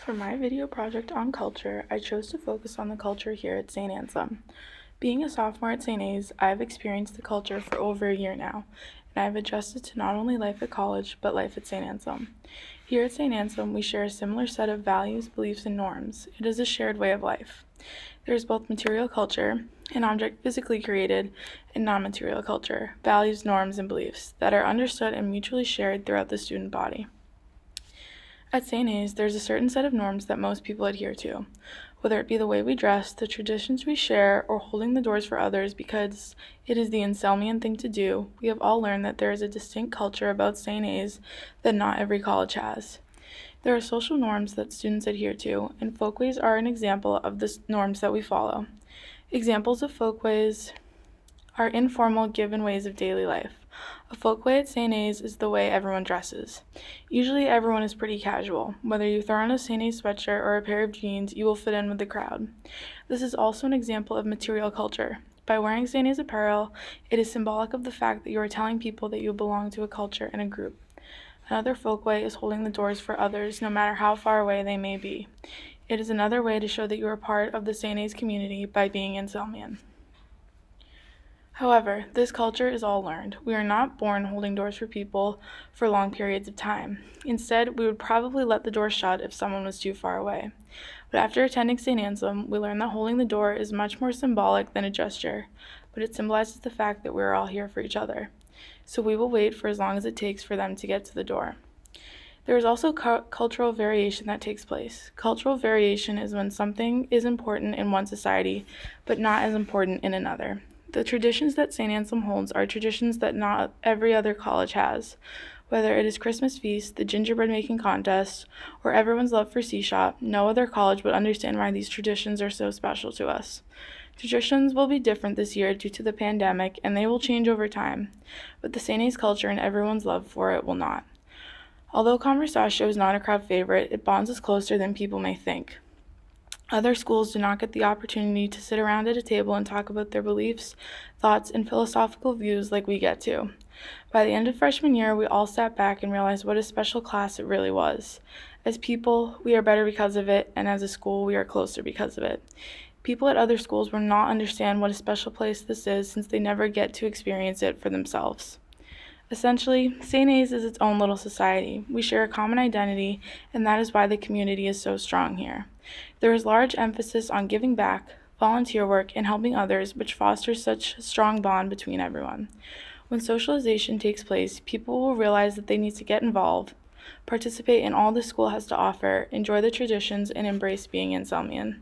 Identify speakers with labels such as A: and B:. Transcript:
A: For my video project on culture, I chose to focus on the culture here at St. Anselm. Being a sophomore at St. A's, I have experienced the culture for over a year now, and I have adjusted to not only life at college, but life at St. Anselm. Here at St. Anselm, we share a similar set of values, beliefs, and norms. It is a shared way of life. There is both material culture, an object physically created, and non-material culture, values, norms, and beliefs, that are understood and mutually shared throughout the student body. At St. A's, there's a certain set of norms that most people adhere to, whether it be the way we dress, the traditions we share, or holding the doors for others because it is the Anselmian thing to do. We have all learned that there is a distinct culture about St. A's that not every college has. There are social norms that students adhere to, and folkways are an example of the norms that we follow. Examples of folkways are informal, given ways of daily life. A folkway at St. A's is the way everyone dresses. Usually everyone is pretty casual. Whether you throw on a St. A's sweatshirt or a pair of jeans, you will fit in with the crowd. This is also an example of material culture. By wearing St. A's apparel, it is symbolic of the fact that you are telling people that you belong to a culture and a group. Another folkway is holding the doors for others, no matter how far away they may be. It is another way to show that you are part of the St. A's community by being Anselmian. However, this culture is all learned. We are not born holding doors for people for long periods of time. Instead, we would probably let the door shut if someone was too far away. But after attending St. Anselm, we learned that holding the door is much more symbolic than a gesture, but it symbolizes the fact that we are all here for each other. So we will wait for as long as it takes for them to get to the door. There is also cultural variation that takes place. Cultural variation is when something is important in one society, but not as important in another. The traditions that St. Anselm holds are traditions that not every other college has. Whether it is Christmas feast, the gingerbread making contest, or everyone's love for C-Shop, no other college would understand why these traditions are so special to us. Traditions will be different this year due to the pandemic, and they will change over time, but the St. A's culture and everyone's love for it will not. Although conversatio is not a crowd favorite, it bonds us closer than people may think. Other schools do not get the opportunity to sit around at a table and talk about their beliefs, thoughts, and philosophical views like we get to. By the end of freshman year, we all sat back and realized what a special class it really was. As people, we are better because of it, and as a school, we are closer because of it. People at other schools will not understand what a special place this is since they never get to experience it for themselves. Essentially, St. A's is its own little society. We share a common identity, and that is why the community is so strong here. There is large emphasis on giving back, volunteer work, and helping others, which fosters such a strong bond between everyone. When socialization takes place, people will realize that they need to get involved, participate in all the school has to offer, enjoy the traditions, and embrace being Anselmian.